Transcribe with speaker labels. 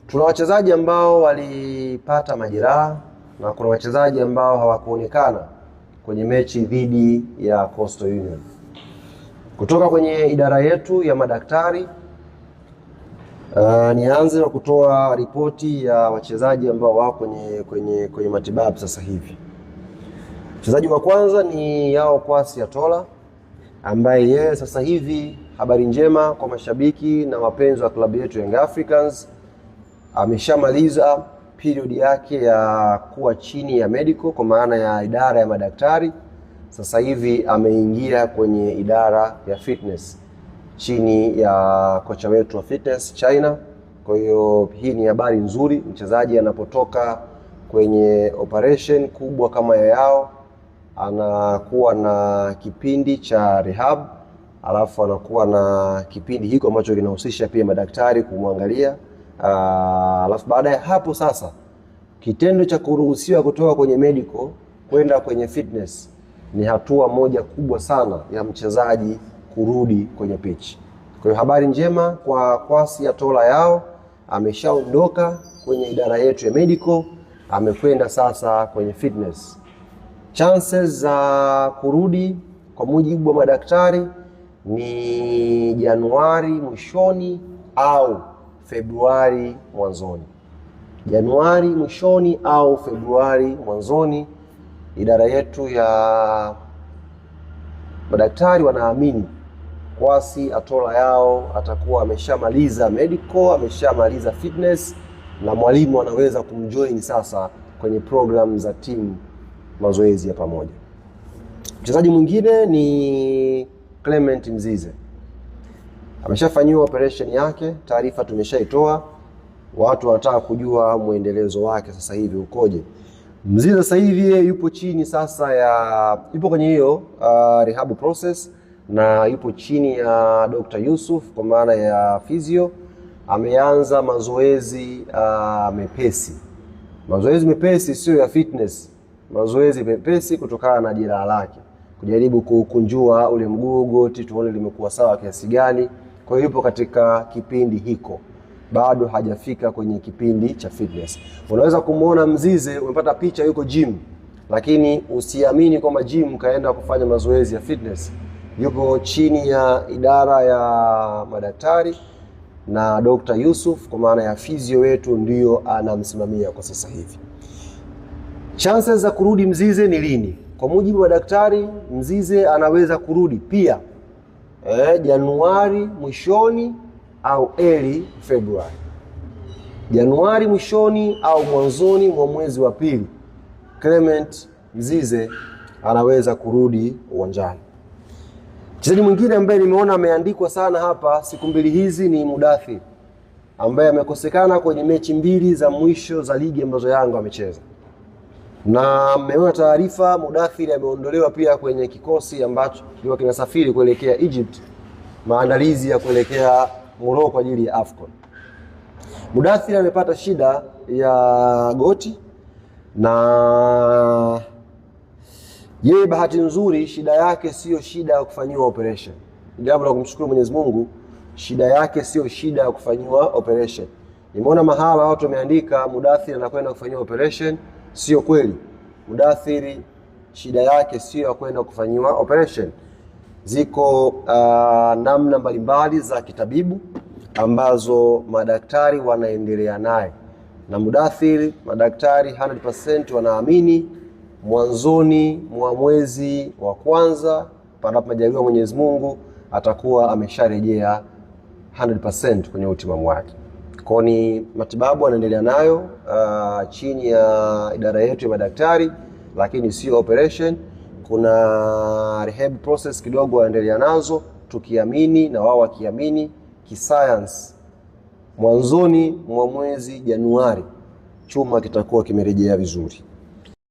Speaker 1: Tuna wachezaji ambao walipata majeraha na kuna wachezaji ambao hawakuonekana kwenye mechi dhidi ya Coastal Union. Kutoka kwenye idara yetu ya madaktari, nianze na kutoa ripoti ya wachezaji ambao wako kwenye matibabu sasa hivi. Mchezaji wa kwanza ni Yao Kwasi Atola, ambaye yeye sasa hivi, habari njema kwa mashabiki na wapenzi wa klabu yetu Young Africans, ameshamaliza period yake ya kuwa chini ya medical, kwa maana ya idara ya madaktari. Sasa hivi ameingia kwenye idara ya fitness chini ya kocha wetu wa fitness China. Kwa hiyo hii ni habari nzuri. Mchezaji anapotoka kwenye operation kubwa kama Yao, anakuwa na kipindi cha rehab, alafu anakuwa na kipindi hiko ambacho kinahusisha pia madaktari kumwangalia. Alafu baada ya hapo sasa, kitendo cha kuruhusiwa kutoka kwenye medical kwenda kwenye fitness ni hatua moja kubwa sana ya mchezaji kurudi kwenye pitch. Kwa hiyo habari njema kwa Kwasi Atola Yao, ameshaondoka kwenye idara yetu ya medical, amekwenda sasa kwenye fitness. Chances za kurudi kwa mujibu wa madaktari ni Januari mwishoni au Februari mwanzoni. Januari mwishoni au Februari mwanzoni. Idara yetu ya madaktari wanaamini Kwasi Atola Yao atakuwa ameshamaliza medical, ameshamaliza fitness, na mwalimu anaweza kumjoin sasa kwenye program za timu, mazoezi ya pamoja. Mchezaji mwingine ni Clement Mzize. Ameshafanyiwa operation yake, taarifa tumeshaitoa. Watu wanataka kujua muendelezo wake sasa hivi ukoje. Mzize sasa hivi yupo chini sasa yupo kwenye hiyo rehab process, na yupo chini ya Dr. Yusuf kwa maana ya physio. Ameanza mazoezi mepesi. Mazoezi mepesi sio ya fitness. Mazoezi mepesi kutokana na jeraha lake, kujaribu kukunjua ule mguu, goti, tuone limekuwa sawa kiasi gani. Kwa hiyo yupo katika kipindi hiko, bado hajafika kwenye kipindi cha fitness. Unaweza kumuona Mzize, umepata picha yuko gym, lakini usiamini kwamba gym kaenda kufanya mazoezi ya fitness. Yuko chini ya idara ya madaktari na Dr. Yusuf kwa maana ya physio wetu ndio anamsimamia kwa sasa hivi. Chances za kurudi Mzize ni lini? Kwa mujibu wa daktari, Mzize anaweza kurudi pia Januari mwishoni au early February. Januari mwishoni au mwanzoni mwa mwezi wa pili, Clement Mzize anaweza kurudi uwanjani. Mchezaji mwingine ambaye nimeona ameandikwa sana hapa siku mbili hizi ni Mudathir, ambaye amekosekana kwenye mechi mbili za mwisho za ligi ambazo Yanga amecheza. Na mmeona taarifa Mudathir ameondolewa pia kwenye kikosi ambacho kilikuwa kinasafiri kuelekea Egypt, maandalizi ya kuelekea Morocco kwa ajili ya AFCON. Mudathir amepata shida ya goti, na yeye bahati nzuri shida yake sio shida ya kufanyiwa operation. Jambo la kumshukuru Mwenyezi Mungu, shida yake sio shida ya kufanyiwa operation. Nimeona mahala watu wameandika Mudathir anakwenda kufanyiwa operation. Sio kweli. Mudathir shida yake sio ya kwenda kufanyiwa operation. Ziko namna mbalimbali za kitabibu ambazo madaktari wanaendelea naye, na Mudathir madaktari 100% wanaamini mwanzoni mwa mwezi wa kwanza, panapo majaliwa Mwenyezi Mungu, atakuwa amesharejea 100% kwenye utimamu wake. Kwa ni matibabu anaendelea nayo chini ya idara yetu ya madaktari, lakini sio operation. Kuna rehab process kidogo anaendelea nazo, tukiamini na wao wakiamini kiscience mwanzoni mwa mwezi Januari chuma kitakuwa kimerejea vizuri.